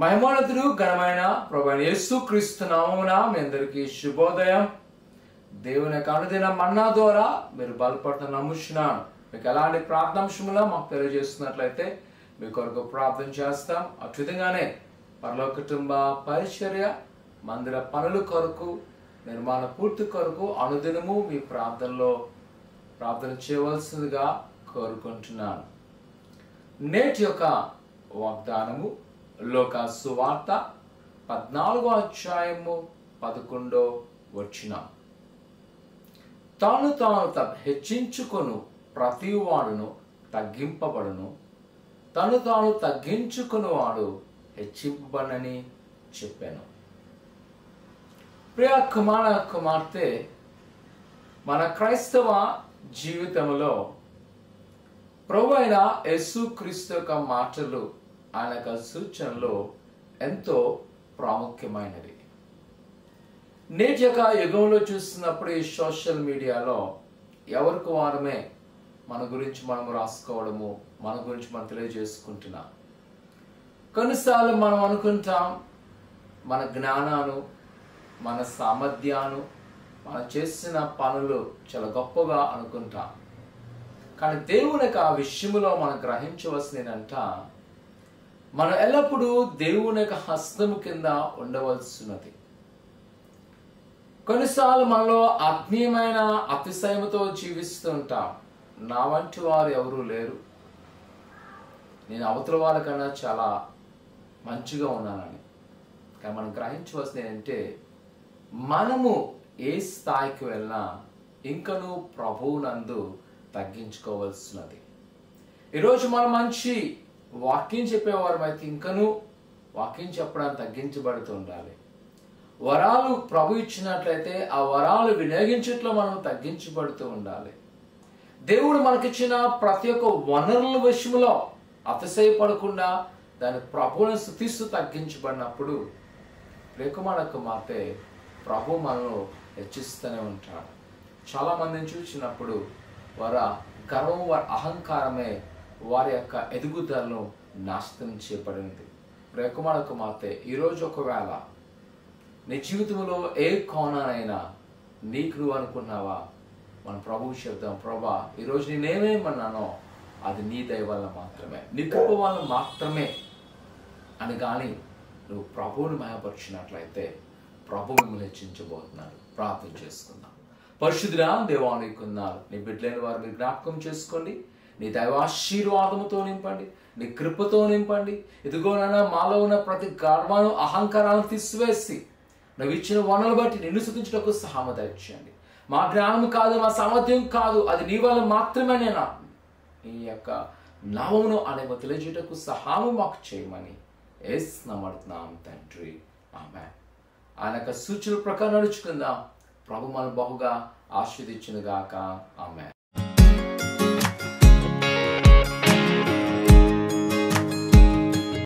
మహిమోన్నతుడు ఘనమైన ప్రభువైన యేసుక్రీస్తు నామమున మీ అందరికీ శుభోదయం. దేవుని యొక్క అనుదిన మన్నా ద్వారా మీరు బలపడుతున్న నమ్ముచున్నాను. మీకు ఎలాంటి ప్రార్థనాంశములో మాకు తెలియజేస్తున్నట్లయితే మీ కొరకు ప్రార్థన చేస్తాం. అద్భుతంగానే పరలోక కుటుంబ పరిచర్య మందిర పనుల కొరకు నిర్మాణ పూర్తి కొరకు అనుదినము మీ ప్రార్థనలో ప్రార్థన చేయవలసిందిగా కోరుకుంటున్నాను. నేటి యొక్క వాగ్దానము లోకా సువార్త 14వ అధ్యాయము 11వ వచనం. తాను హెచ్చించుకొను ప్రతివాడును తగ్గింపబడును, తాను తగ్గించుకుని వాడు హెచ్చింపబడనని చెప్పాను. ప్రియ కుమార్తె, మన క్రైస్తవ జీవితంలో ప్రభు అయిన యేసుక్రీస్తు యొక్క మాటలు, ఆయన యొక్క సూచనలు ఎంతో ప్రాముఖ్యమైనవి. నేటి యొక్క యుగంలో చూస్తున్నప్పుడు ఈ సోషల్ మీడియాలో ఎవరికి వారమే మన గురించి మనం రాసుకోవడము, మన గురించి మనం తెలియజేసుకుంటున్నాం. కొన్నిసార్లు మనం అనుకుంటాం మన జ్ఞానాను, మన సామర్థ్యాను, మనం చేసిన పనులు చాలా గొప్పగా అనుకుంటాం. కానీ దేవుని యొక్క ఆ విషయంలో మనం గ్రహించవలసినంట, మనం ఎల్లప్పుడూ దేవుని యొక్క హస్తము కింద ఉండవలసినది. కొన్నిసార్లు మనలో ఆత్మీయమైన అతిశయముతో జీవిస్తూ ఉంటాం. నా వంటి వారు ఎవరూ లేరు, నేను అవతల వాళ్ళకన్నా చాలా మంచిగా ఉన్నానని. కానీ మనం గ్రహించవలసింది ఏంటంటే, మనము ఏ స్థాయికి వెళ్ళినా ఇంకనూ ప్రభువునందు తగ్గించుకోవాల్సినది. ఈరోజు మనం మంచి వాక్యం చెప్పేవారు అయితే ఇంకనూ వాక్యం చెప్పడానికి తగ్గించబడుతూ ఉండాలి. వరాలు ప్రభు ఇచ్చినట్లయితే ఆ వరాలు వినియోగించట్లో మనం తగ్గించబడుతూ ఉండాలి. దేవుడు మనకిచ్చిన ప్రతి ఒక్క వనరుల విషయంలో అతిశయపడకుండా దాని ప్రభువును స్తుతిస్తూ తగ్గించబడినప్పుడు ప్రియకుమార కుమార్తె, ప్రభు మనను హెచ్చిస్తూనే ఉంటాడు. చాలా మందిని చూసినప్పుడు వారి గర్వం, వారి అహంకారమే వారి యొక్క ఎదుగుదలను నాశనం చేయబడింది. ప్రియకుమార కుమార్తె, ఈరోజు ఒకవేళ నీ జీవితంలో ఏ కోణానైనా నీకు నువ్వు అనుకున్నావా, మన ప్రభువు చెప్తాం, ప్రభా ఈరోజు నేనేమన్నానో అది నీ దయ వల్ల మాత్రమే, నీ కృప వల్ల మాత్రమే అని కానీ నువ్వు ప్రభువుని మహిమపరిచినట్లయితే ప్రభు మిమ్మల్ని హెచ్చించబోతున్నాడు. ప్రార్థన చేసుకుందాం. పరిశుద్ధుడా దేవానికున్నారు, నీ బిడ్డలైన వారు మీరు జ్ఞాపకం చేసుకోండి. నీ దైవాశీర్వాదముతో నింపండి, నీ కృపతో నింపండి. ఇదిగోనైనా మాలో ఉన్న ప్రతి గర్వాను, అహంకారాలను తీసివేసి నువ్వు ఇచ్చిన వనరులు బట్టి నిన్ను స్తుతించుటకు సహాయం దయచేయండి. మా జ్ఞానం కాదు, మా సామర్థ్యం కాదు, అది నీ వల్ల మాత్రమే. నేను నీ యొక్క నామమును అనేమో తెలియజేయటకు సహాయం మాకు చేయమని యేసు నామమున తండ్రి, ఆమేన్. ఆయన యొక్క సూచనల ప్రకారం నడుచుకుందాం. ప్రభు మనం బహుగా ఆశీర్వదించును గాక. ఆమేన్.